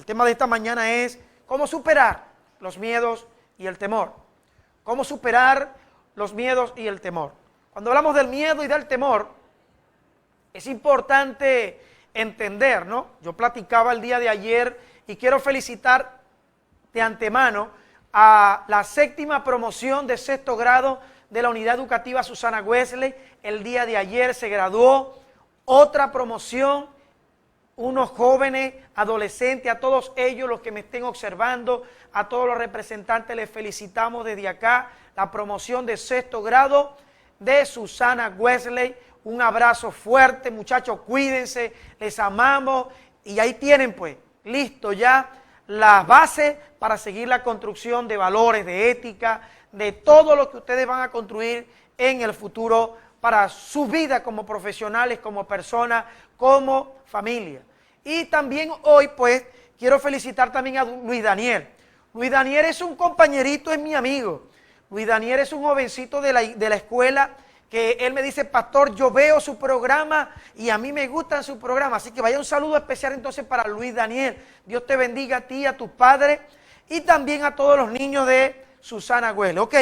tema de esta mañana es cómo superar los miedos y el temor. Cómo superar los miedos y el temor. Cuando hablamos del miedo y del temor, es importante entender, ¿no? Yo platicaba el día de ayer y quiero felicitar de antemano a la 7ª promoción de 6º grado de la Unidad Educativa Susana Wesley. El día de ayer se graduó otra promoción, unos jóvenes, adolescentes, a todos ellos, los que me estén observando, a todos los representantes, les felicitamos desde acá, la promoción de 6º grado de Susana Wesley. Un abrazo fuerte, muchachos, cuídense, les amamos, y ahí tienen pues, listo ya, las bases para seguir la construcción de valores, de ética, de todo lo que ustedes van a construir en el futuro para su vida como profesionales, como personas, como familia. Y también hoy pues quiero felicitar también a Luis Daniel. Luis Daniel es un compañerito, es mi amigo. Luis Daniel es un jovencito de la escuela que él me dice, pastor, yo veo su programa y a mí me gustan su programa. Así que vaya un saludo especial entonces para Luis Daniel. Dios te bendiga a ti, a tus padres y también a todos los niños de Susana Wesley. Ok,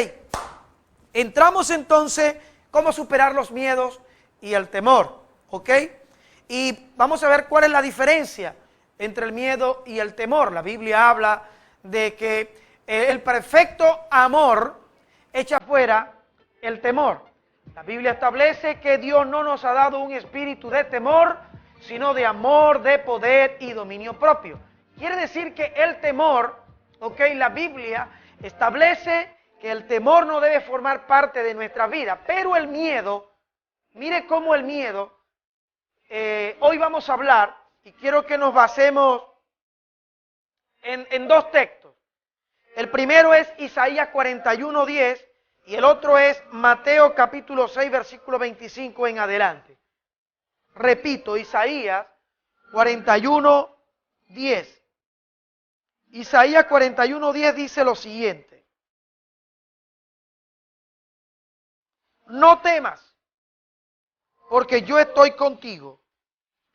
entramos entonces, cómo superar los miedos y el temor. Ok, y vamos a ver cuál es la diferencia entre el miedo y el temor. La Biblia habla de que el perfecto amor echa fuera el temor. La Biblia establece que Dios no nos ha dado un espíritu de temor, sino de amor, de poder y dominio propio. Quiere decir que el temor, ok, la Biblia establece que el temor no debe formar parte de nuestra vida, pero el miedo, mire cómo el miedo, hoy vamos a hablar, y quiero que nos basemos en 2 textos. El primero es Isaías 41:10 y el otro es Mateo capítulo 6, versículo 25 en adelante. Repito, Isaías 41:10. Isaías 41:10 dice lo siguiente: no temas, porque yo estoy contigo.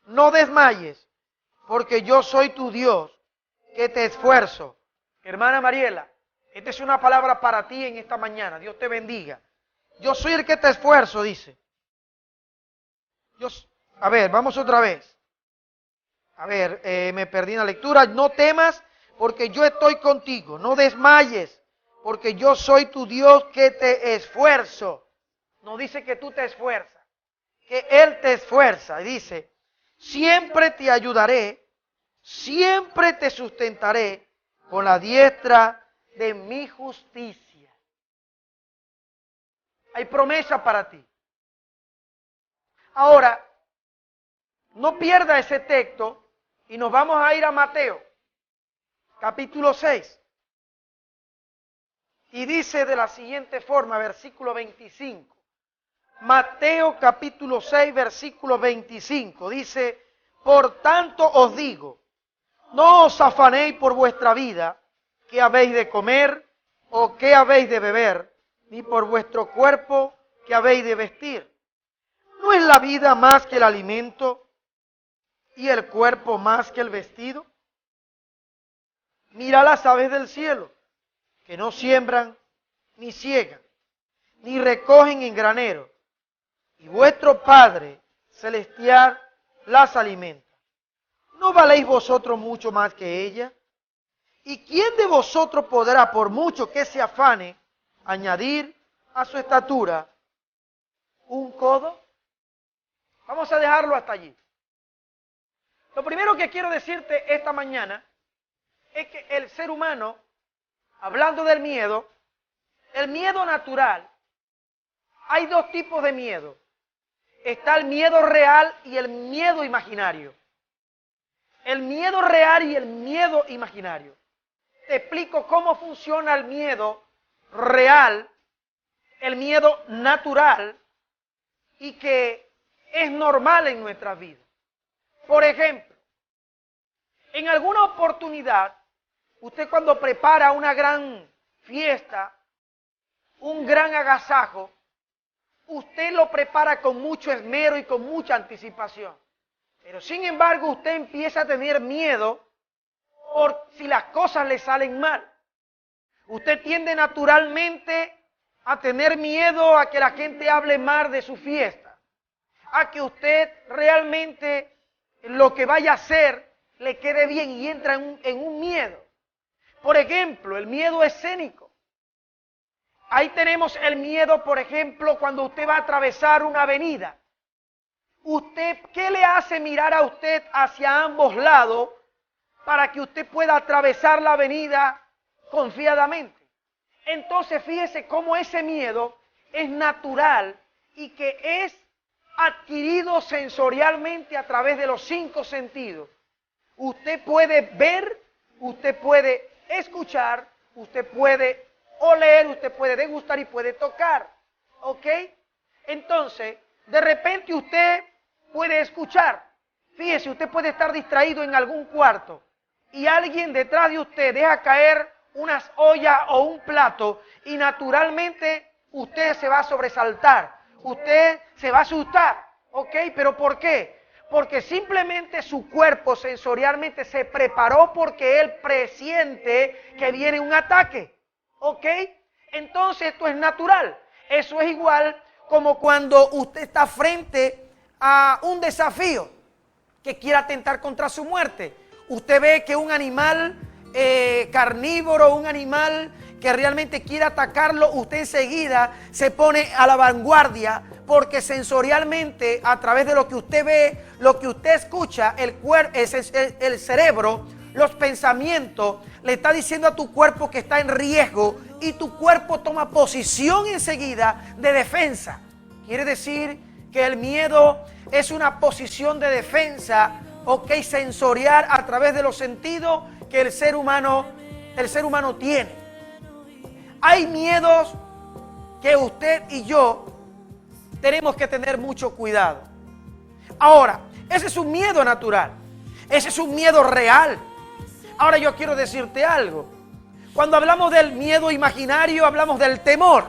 No desmayes, porque yo soy tu Dios, que te esfuerzo. Hermana Mariela, esta es una palabra para ti en esta mañana. Dios te bendiga. Yo soy el que te esfuerzo, dice. A ver, vamos otra vez. A ver, me perdí en la lectura. No temas, porque yo estoy contigo. No desmayes, porque yo soy tu Dios, que te esfuerzo. No dice que tú te esfuerzas, que Él te esfuerza. Dice, siempre te ayudaré, siempre te sustentaré con la diestra de mi justicia. Hay promesa para ti. Ahora, no pierda ese texto y nos vamos a ir a Mateo, capítulo 6. Y dice de la siguiente forma, versículo 25. Mateo capítulo 6, versículo 25. Dice, por tanto os digo, no os afanéis por vuestra vida, qué habéis de comer o qué habéis de beber, ni por vuestro cuerpo, qué habéis de vestir. ¿No es la vida más que el alimento y el cuerpo más que el vestido? Mira las aves del cielo, que no siembran, ni ciegan, ni recogen en granero, y vuestro Padre celestial las alimenta. ¿No valéis vosotros mucho más que ella? ¿Y quién de vosotros podrá, por mucho que se afane, añadir a su estatura un codo? Vamos a dejarlo hasta allí. Lo primero que quiero decirte esta mañana es que el ser humano, hablando del miedo, el miedo natural, hay 2 tipos de miedo. Está el miedo real y el miedo imaginario. El miedo real y el miedo imaginario. Te explico cómo funciona el miedo real, el miedo natural y que es normal en nuestras vidas. Por ejemplo, en alguna oportunidad, usted cuando prepara una gran fiesta, un gran agasajo, usted lo prepara con mucho esmero y con mucha anticipación. Pero sin embargo usted empieza a tener miedo por si las cosas le salen mal. Usted tiende naturalmente a tener miedo a que la gente hable mal de su fiesta, a que usted realmente lo que vaya a hacer le quede bien y entra en un miedo. Por ejemplo, el miedo escénico. Ahí tenemos el miedo, por ejemplo, cuando usted va a atravesar una avenida. Usted, ¿qué le hace mirar a usted hacia ambos lados para que usted pueda atravesar la avenida confiadamente? Entonces, fíjese cómo ese miedo es natural y que es adquirido sensorialmente a través de los 5 sentidos. Usted puede ver, usted puede escuchar, usted puede oler, usted puede degustar y puede tocar. ¿Ok? Entonces, de repente usted puede escuchar. Fíjese, usted puede estar distraído en algún cuarto y alguien detrás de usted deja caer unas ollas o un plato y naturalmente usted se va a sobresaltar, usted se va a asustar. ¿Ok? ¿Pero por qué? Porque simplemente su cuerpo sensorialmente se preparó porque él presiente que viene un ataque. ¿Ok? Entonces esto es natural. Eso es igual como cuando usted está frente a un desafío que quiera atentar contra su muerte. Usted ve que un animal carnívoro, un animal que realmente quiere atacarlo, usted enseguida se pone a la vanguardia porque sensorialmente, a través de lo que usted ve, lo que usted escucha, el cerebro, los pensamientos, le está diciendo a tu cuerpo que está en riesgo y tu cuerpo toma posición enseguida de defensa. Quiere decir que el miedo es una posición de defensa, sensorial a través de los sentidos que el ser humano tiene. Hay miedos que usted y yo tenemos que tener mucho cuidado. Ahora, ese es un miedo natural, ese es un miedo real. Ahora yo quiero decirte algo. Cuando hablamos del miedo imaginario, hablamos del temor.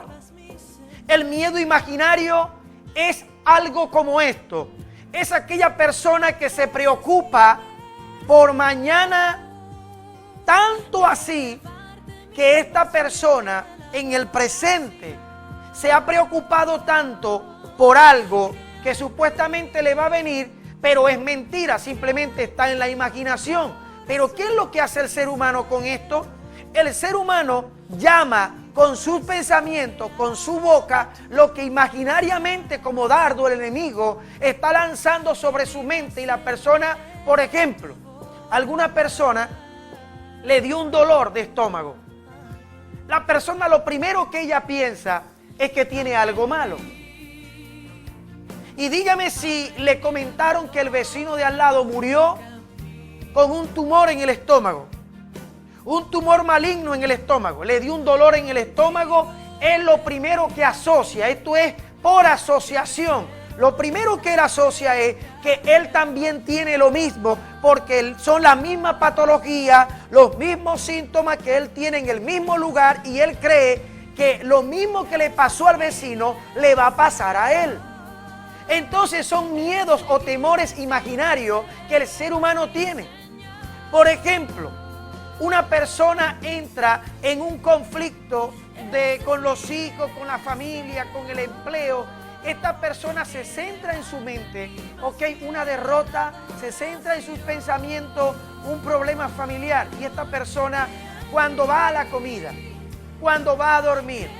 El miedo imaginario es algo como esto. Es aquella persona que se preocupa por mañana, tanto así que esta persona en el presente se ha preocupado tanto por algo que supuestamente le va a venir, pero es mentira, simplemente está en la imaginación. Pero ¿qué es lo que hace el ser humano con esto? El ser humano llama con sus pensamientos, con su boca, lo que imaginariamente como dardo el enemigo está lanzando sobre su mente y la persona, por ejemplo, alguna persona le dio un dolor de estómago. La persona lo primero que ella piensa es que tiene algo malo. Y dígame si le comentaron que el vecino de al lado murió con un tumor en el estómago. Un tumor maligno en el estómago, le dio un dolor en el estómago, es lo primero que asocia, esto es por asociación. Lo primero que él asocia es que él también tiene lo mismo, porque son la misma patología, los mismos síntomas que él tiene en el mismo lugar y él cree que lo mismo que le pasó al vecino le va a pasar a él. Entonces son miedos o temores imaginarios que el ser humano tiene. Por ejemplo, una persona entra en un conflicto con los hijos, con la familia, con el empleo. Esta persona se centra en su mente, una derrota, se centra en sus pensamientos, un problema familiar. Y esta persona, cuando va a la comida, cuando va a dormir,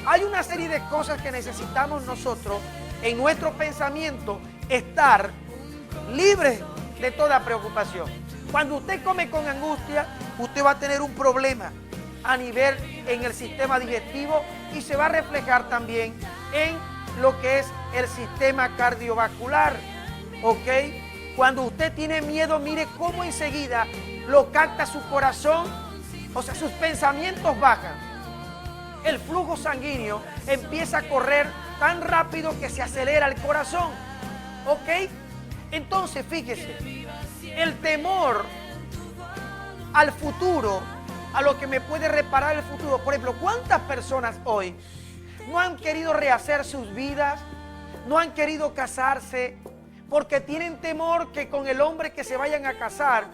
hay una serie de cosas que necesitamos nosotros en nuestro pensamiento estar libres de toda preocupación. Cuando usted come con angustia, usted va a tener un problema a nivel en el sistema digestivo y se va a reflejar también en lo que es el sistema cardiovascular. Cuando usted tiene miedo, mire cómo enseguida lo capta su corazón, sus pensamientos bajan. El flujo sanguíneo empieza a correr tan rápido que se acelera el corazón. Entonces, fíjese, el temor al futuro, a lo que me puede reparar el futuro. Por ejemplo, ¿cuántas personas hoy no han querido rehacer sus vidas? No han querido casarse porque tienen temor que con el hombre que se vayan a casar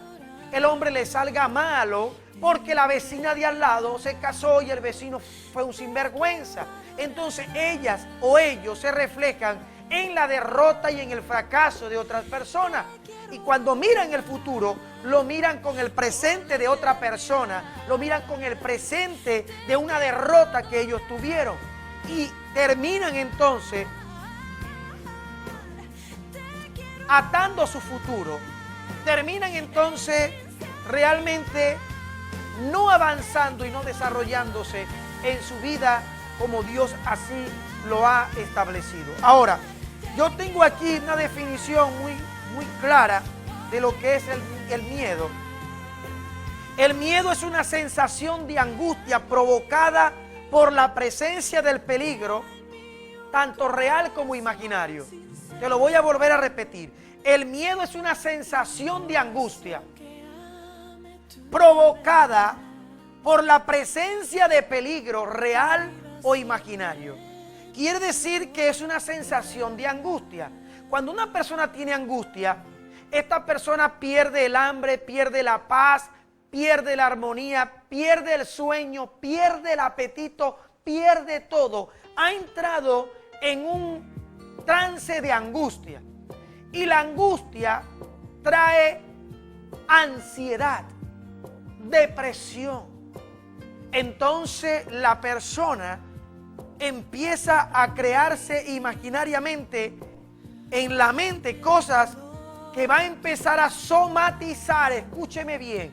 el hombre le salga malo porque la vecina de al lado se casó y el vecino fue un sinvergüenza. Entonces ellas o ellos se reflejan en la derrota y en el fracaso de otras personas. Y cuando miran el futuro, lo miran con el presente de otra persona, lo miran con el presente de una derrota que ellos tuvieron. Y terminan entonces atando su futuro, terminan entonces realmente no avanzando y no desarrollándose en su vida como Dios así lo ha establecido. Ahora, yo tengo aquí una definición muy clara de lo que es el miedo. El miedo es una sensación de angustia provocada por la presencia del peligro, tanto real como imaginario. Te lo voy a volver a repetir. El miedo es una sensación de angustia provocada por la presencia de peligro real o imaginario. Quiere decir que es una sensación de angustia. Cuando una persona tiene angustia, esta persona pierde el hambre, pierde la paz, pierde la armonía, pierde el sueño, pierde el apetito, pierde todo. Ha entrado en un trance de angustia. Y la angustia trae ansiedad, depresión. Entonces la persona empieza a crearse imaginariamente en la mente cosas que va a empezar a somatizar. Escúcheme bien.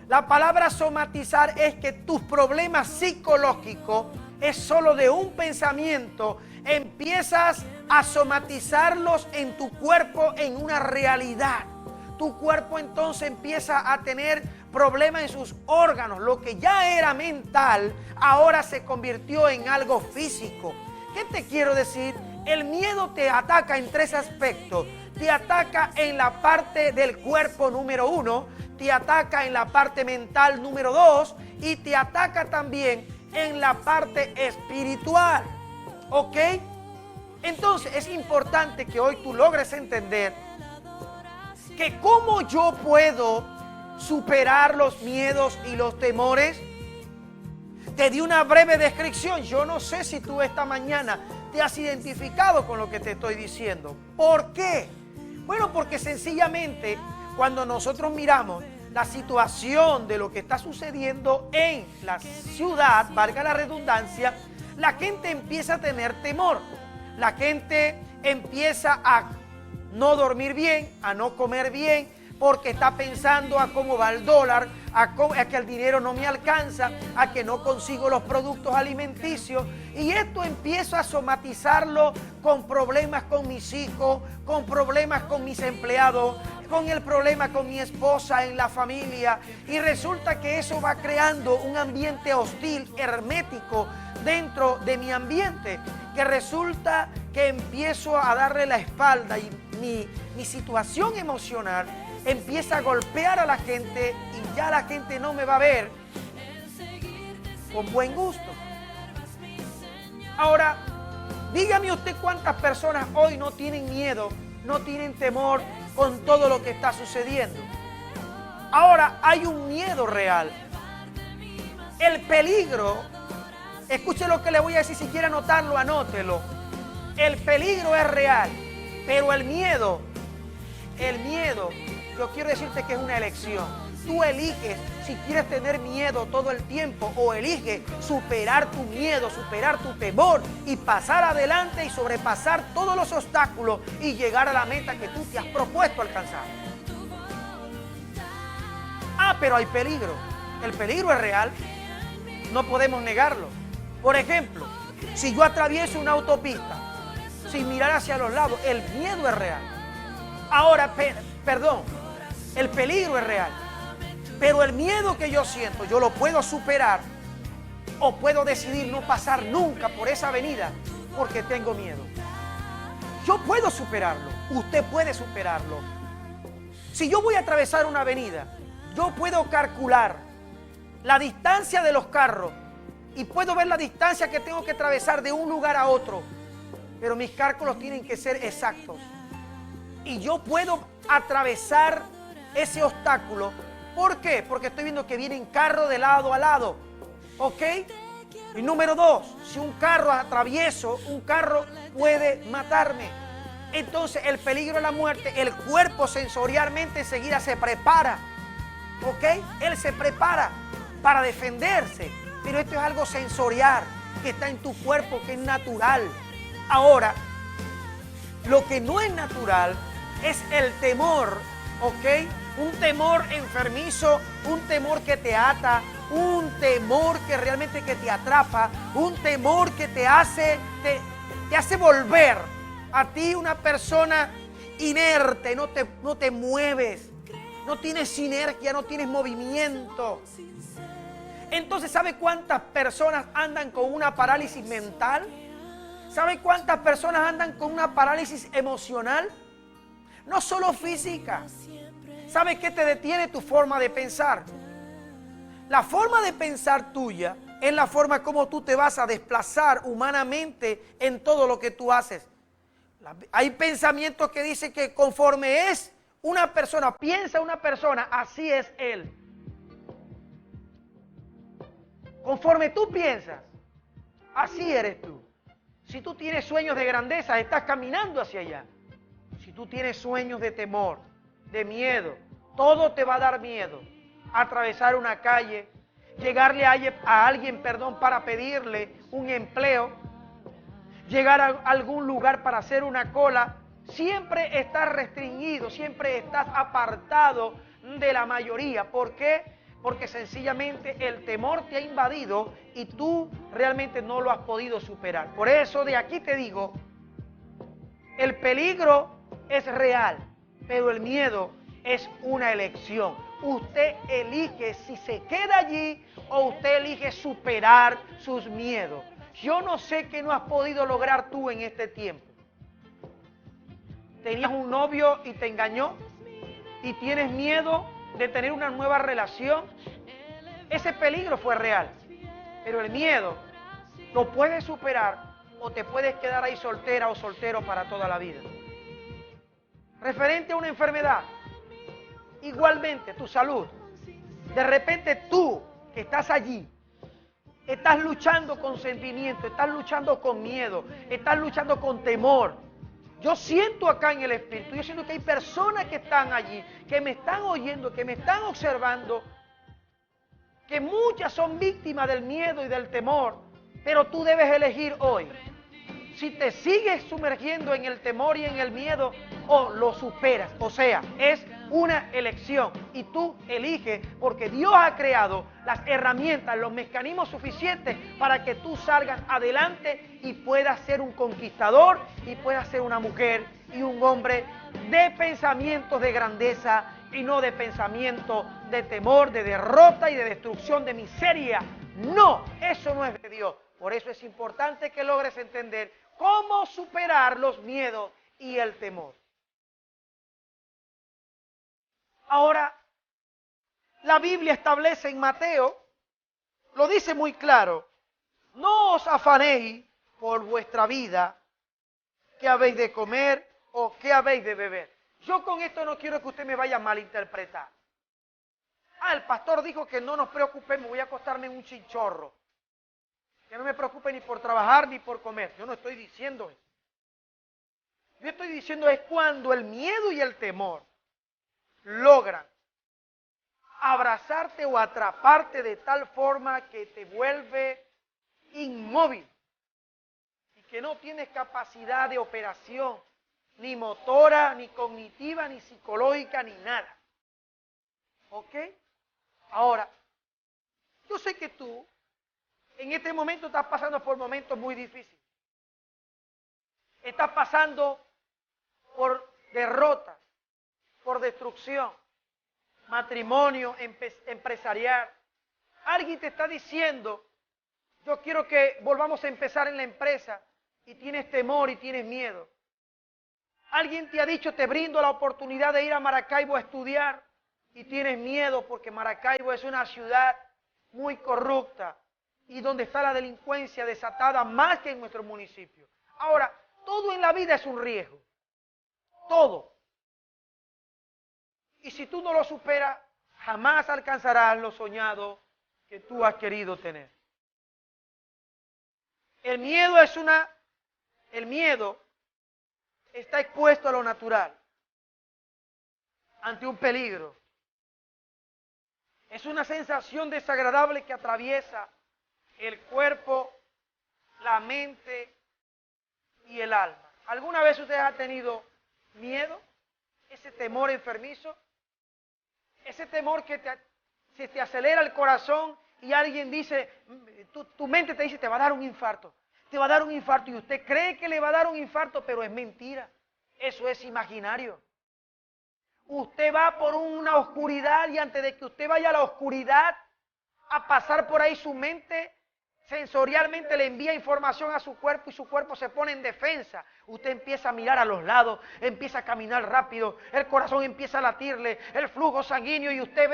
La palabra somatizar es que tus problemas psicológicos es solo de un pensamiento. Empiezas a somatizarlos en tu cuerpo en una realidad. Tu cuerpo entonces empieza a tener problemas en sus órganos. Lo que ya era mental, ahora se convirtió en algo físico. ¿Qué te quiero decir? El miedo te ataca en tres aspectos. Te ataca en la parte del cuerpo número 1, te ataca en la parte mental número 2 y te ataca también en la parte espiritual. ¿Ok? Entonces es importante que hoy tú logres entender que cómo yo puedo superar los miedos y los temores. Te di una breve descripción. Yo no sé si tú esta mañana te has identificado con lo que te estoy diciendo. ¿Por qué? Bueno, porque sencillamente cuando nosotros miramos la situación de lo que está sucediendo en la ciudad, valga la redundancia, la gente empieza a tener temor. La gente empieza a no dormir bien, a no comer bien, porque está pensando a cómo va el dólar, a que el dinero no me alcanza, a que no consigo los productos alimenticios. Y esto empiezo a somatizarlo con problemas con mis hijos, con problemas con mis empleados, con el problema con mi esposa en la familia. Y resulta que eso va creando un ambiente hostil, hermético, dentro de mi ambiente, que resulta que empiezo a darle la espalda y mi situación emocional empieza a golpear a la gente y ya la gente no me va a ver con buen gusto. Ahora, dígame usted cuántas personas hoy no tienen miedo, no tienen temor con todo lo que está sucediendo. Ahora hay un miedo real. El peligro, escuche lo que le voy a decir, si quiere anotarlo, anótelo. El peligro es real, pero el miedo, yo quiero decirte que es una elección. Tú eliges si quieres tener miedo todo el tiempo o eliges superar tu miedo, superar tu temor y pasar adelante y sobrepasar todos los obstáculos y llegar a la meta que tú te has propuesto alcanzar. Pero hay peligro. El peligro es real. No podemos negarlo. Por ejemplo, si yo atravieso una autopista sin mirar hacia los lados, el miedo es real. Ahora, perdón, el peligro es real. Pero el miedo que yo siento, yo lo puedo superar o puedo decidir no pasar nunca por esa avenida porque tengo miedo. Yo puedo superarlo, usted puede superarlo. Si yo voy a atravesar una avenida, yo puedo calcular la distancia de los carros y puedo ver la distancia que tengo que atravesar de un lugar a otro, pero mis cálculos tienen que ser exactos. Y yo puedo atravesar ese obstáculo. ¿Por qué? Porque estoy viendo que vienen carros de lado a lado. ¿Ok? Y número 2, si un carro atravieso, un carro puede matarme. Entonces el peligro de la muerte, el cuerpo sensorialmente enseguida se prepara. ¿Ok? Él se prepara para defenderse. Pero esto es algo sensorial que está en tu cuerpo, que es natural. Ahora, lo que no es natural es el temor, ¿ok? Un temor enfermizo, un temor que te ata, un temor que realmente que te atrapa, un temor que te hace volver a ti una persona inerte, no te mueves, no tienes sinergia, no tienes movimiento. Entonces, ¿sabe cuántas personas andan con una parálisis mental? ¿Sabe cuántas personas andan con una parálisis emocional? No solo física. ¿Sabe qué te detiene? Tu forma de pensar. La forma de pensar tuya es la forma como tú te vas a desplazar humanamente en todo lo que tú haces. Hay pensamientos que dicen que conforme es una persona, piensa una persona, así es él. Conforme tú piensas, así eres tú. Si tú tienes sueños de grandeza, estás caminando hacia allá. Si tú tienes sueños de temor, de miedo, todo te va a dar miedo. Atravesar una calle, llegarle a alguien, para pedirle un empleo, llegar a algún lugar para hacer una cola, siempre estás restringido, siempre estás apartado de la mayoría. ¿Por qué? Porque sencillamente el temor te ha invadido y tú realmente no lo has podido superar. Por eso de aquí te digo, el peligro es real, pero el miedo es una elección. Usted elige si se queda allí o usted elige superar sus miedos. Yo no sé qué no has podido lograr tú en este tiempo. ¿Tenías un novio y te engañó? ¿Y tienes miedo de tener una nueva relación? Ese peligro fue real. Pero el miedo lo puedes superar o te puedes quedar ahí soltera o soltero para toda la vida. Referente a una enfermedad, igualmente tu salud. De repente tú que estás allí, estás luchando con sentimiento, estás luchando con miedo, estás luchando con temor. Yo siento acá en el Espíritu, yo siento que hay personas que están allí, que me están oyendo, que me están observando, que muchas son víctimas del miedo y del temor, pero tú debes elegir hoy si te sigues sumergiendo en el temor y en el miedo o lo superas. O sea, es una elección y tú eliges, porque Dios ha creado las herramientas, los mecanismos suficientes para que tú salgas adelante y puedas ser un conquistador y puedas ser una mujer y un hombre de pensamientos de grandeza y no de pensamientos de temor, de derrota y de destrucción, de miseria. No, eso no es de Dios. Por eso es importante que logres entender cómo superar los miedos y el temor. Ahora, la Biblia establece en Mateo, lo dice muy claro, no os afanéis por vuestra vida, qué habéis de comer o qué habéis de beber. Yo con esto no quiero que usted me vaya a malinterpretar. El pastor dijo que no nos preocupemos, voy a acostarme en un chinchorro. Que no me preocupe ni por trabajar ni por comer. Yo no estoy diciendo eso. Yo estoy diciendo es cuando el miedo y el temor logran abrazarte o atraparte de tal forma que te vuelve inmóvil y que no tienes capacidad de operación, ni motora, ni cognitiva, ni psicológica, ni nada. ¿Ok? Ahora, yo sé que tú en este momento estás pasando por momentos muy difíciles. Estás pasando por derrotas, por destrucción, matrimonio, empresarial. Alguien te está diciendo, yo quiero que volvamos a empezar en la empresa y tienes temor y tienes miedo. Alguien te ha dicho, te brindo la oportunidad de ir a Maracaibo a estudiar y tienes miedo porque Maracaibo es una ciudad muy corrupta y donde está la delincuencia desatada más que en nuestro municipio. Ahora, todo en la vida es un riesgo. Todo. Y si tú no lo superas, jamás alcanzarás lo soñado que tú has querido tener. El miedo está expuesto a lo natural, ante un peligro. Es una sensación desagradable que atraviesa el cuerpo, la mente y el alma. ¿Alguna vez usted ha tenido miedo? Ese temor enfermizo, ese temor que se te acelera el corazón y alguien dice, tu mente te dice, te va a dar un infarto, te va a dar un infarto, y usted cree que le va a dar un infarto, pero es mentira, eso es imaginario. Usted va por una oscuridad y antes de que usted vaya a la oscuridad a pasar por ahí, su mente sensorialmente le envía información a su cuerpo y su cuerpo se pone en defensa. Usted empieza a mirar a los lados, empieza a caminar rápido, el corazón empieza a latirle, el flujo sanguíneo, y usted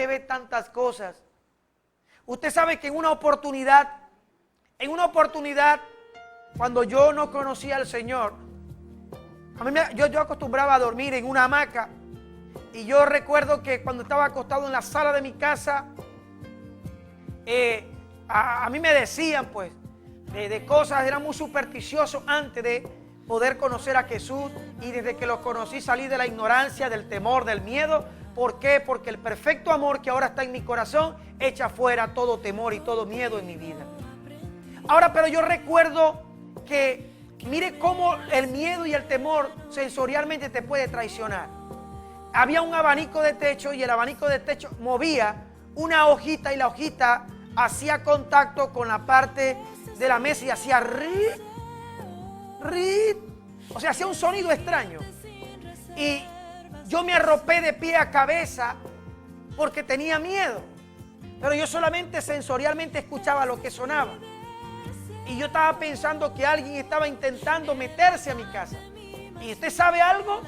ve tantas cosas. Usted sabe que en una oportunidad, cuando yo no conocía al Señor, yo acostumbraba a dormir en una hamaca, y yo recuerdo que cuando estaba acostado en la sala de mi casa, a mí me decían pues de cosas, era muy supersticioso antes de poder conocer a Jesús, y desde que lo conocí salí de la ignorancia, del temor, del miedo. ¿Por qué? Porque el perfecto amor que ahora está en mi corazón echa fuera todo temor y todo miedo en mi vida. Ahora, pero yo recuerdo que mire cómo el miedo y el temor sensorialmente te puede traicionar. Había un abanico de techo y el abanico de techo movía una hojita y la hojita hacía contacto con la parte de la mesa y hacía rit, rit. O sea, hacía un sonido extraño. Y yo me arropé de pie a cabeza porque tenía miedo. Pero yo solamente sensorialmente escuchaba lo que sonaba. Y yo estaba pensando que alguien estaba intentando meterse a mi casa. ¿Y usted sabe algo?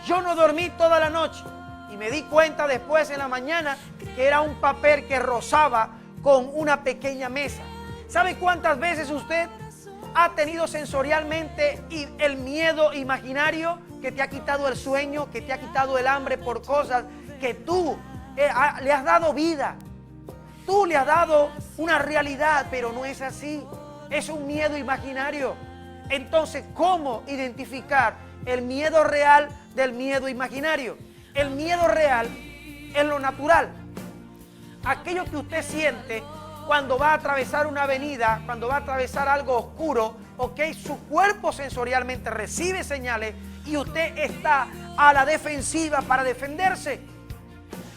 Yo no dormí toda la noche. Y me di cuenta después en la mañana que era un papel que rozaba con una pequeña mesa. ¿Sabe cuántas veces usted ha tenido sensorialmente el miedo imaginario que te ha quitado el sueño, que te ha quitado el hambre por cosas que tú le has dado vida? Tú le has dado una realidad, pero no es así. Es un miedo imaginario. Entonces, ¿cómo identificar el miedo real del miedo imaginario? El miedo real es lo natural. Aquello que usted siente cuando va a atravesar una avenida, cuando va a atravesar algo oscuro, ok, su cuerpo sensorialmente recibe señales y usted está a la defensiva para defenderse.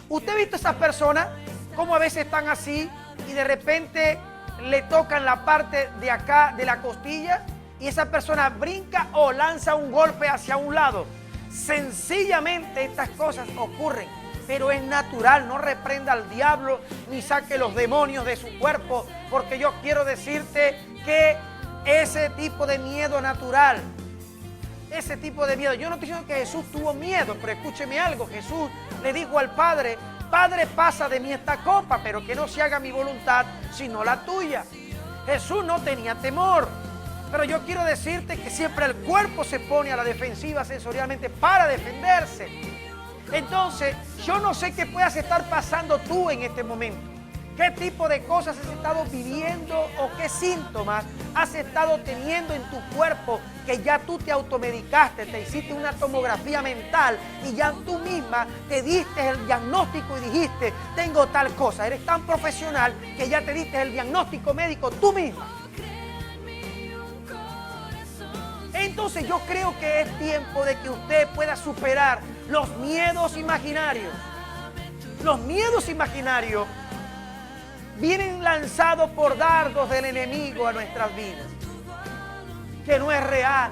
¿Usted ha visto esas personas cómo a veces están así y de repente le tocan la parte de acá de la costilla y esa persona brinca o lanza un golpe hacia un lado? Sencillamente estas cosas ocurren, pero es natural. No reprenda al diablo ni saque los demonios de su cuerpo, porque yo quiero decirte que ese tipo de miedo natural, ese tipo de miedo, yo no estoy diciendo que Jesús tuvo miedo, pero escúcheme algo, Jesús le dijo al Padre: Padre, pasa de mí esta copa, pero que no se haga mi voluntad sino la tuya. Jesús no tenía temor. Pero yo quiero decirte que siempre el cuerpo se pone a la defensiva sensorialmente para defenderse. Entonces, yo no sé qué puedas estar pasando tú en este momento. ¿Qué tipo de cosas has estado viviendo o qué síntomas has estado teniendo en tu cuerpo que ya tú te automedicaste, te hiciste una tomografía mental y ya tú misma te diste el diagnóstico y dijiste: tengo tal cosa? Eres tan profesional que ya te diste el diagnóstico médico tú misma. Entonces yo creo que es tiempo de que usted pueda superar los miedos imaginarios. Los miedos imaginarios vienen lanzados por dardos del enemigo a nuestras vidas, que no es real.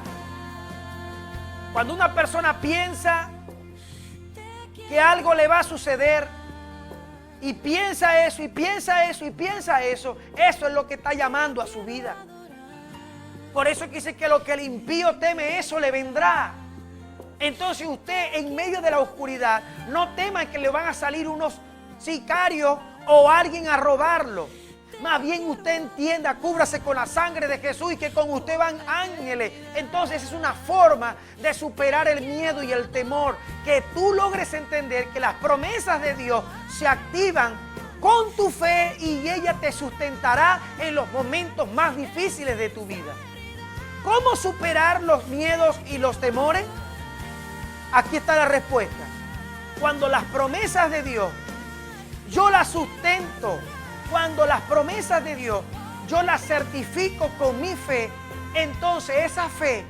Cuando una persona piensa que algo le va a suceder y piensa eso y piensa eso y piensa eso, eso es lo que está llamando a su vida. Por eso dice que lo que el impío teme, eso le vendrá. Entonces usted, en medio de la oscuridad, no tema que le van a salir unos sicarios o alguien a robarlo. Más bien usted entienda, cúbrase con la sangre de Jesús y que con usted van ángeles. Entonces es una forma de superar el miedo y el temor. Que tú logres entender que las promesas de Dios se activan con tu fe y ella te sustentará en los momentos más difíciles de tu vida. ¿Cómo superar los miedos y los temores? Aquí está la respuesta. Cuando las promesas de Dios, yo las sustento. Cuando las promesas de Dios, yo las certifico con mi fe, entonces esa fe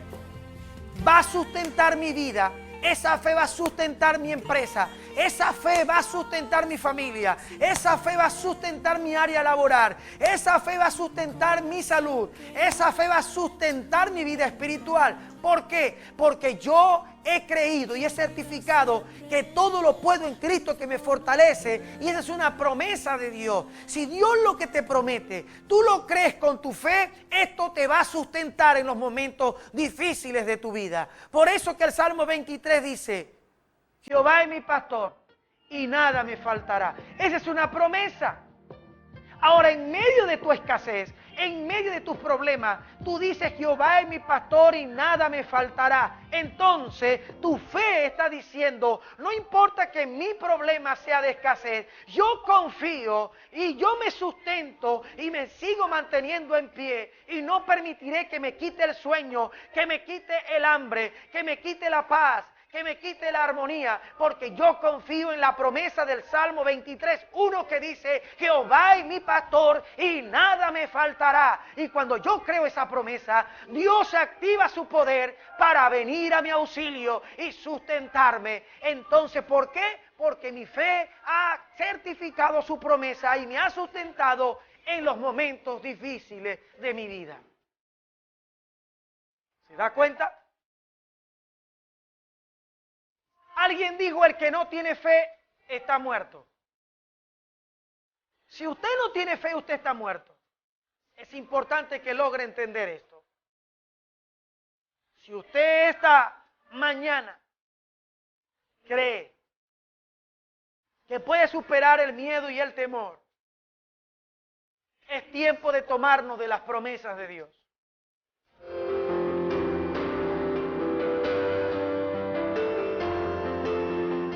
va a sustentar mi vida. Esa fe va a sustentar mi empresa. Esa fe va a sustentar mi familia. Esa fe va a sustentar mi área laboral. Esa fe va a sustentar mi salud. Esa fe va a sustentar mi vida espiritual. ¿Por qué? Porque yo he creído y he certificado que todo lo puedo en Cristo que me fortalece. Y esa es una promesa de Dios. Si Dios lo que te promete, tú lo crees con tu fe, esto te va a sustentar en los momentos difíciles de tu vida. Por eso que el Salmo 23 dice: Jehová es mi pastor y nada me faltará. Esa es una promesa. Ahora, en medio de tu escasez, en medio de tus problemas, tú dices: Jehová es mi pastor y nada me faltará. Entonces, tu fe está diciendo: no importa que mi problema sea de escasez, yo confío y yo me sustento y me sigo manteniendo en pie y no permitiré que me quite el sueño, que me quite el hambre, que me quite la paz, que me quite la armonía, porque yo confío en la promesa del Salmo 23, 1 que dice: Jehová es mi pastor y nada me faltará. Y cuando yo creo esa promesa, Dios activa su poder para venir a mi auxilio y sustentarme. Entonces, ¿por qué? Porque mi fe ha certificado su promesa y me ha sustentado en los momentos difíciles de mi vida. ¿Se da cuenta? Alguien dijo: el que no tiene fe está muerto. Si usted no tiene fe, usted está muerto. Es importante que logre entender esto. Si usted esta mañana cree que puede superar el miedo y el temor, es tiempo de tomarnos de las promesas de Dios.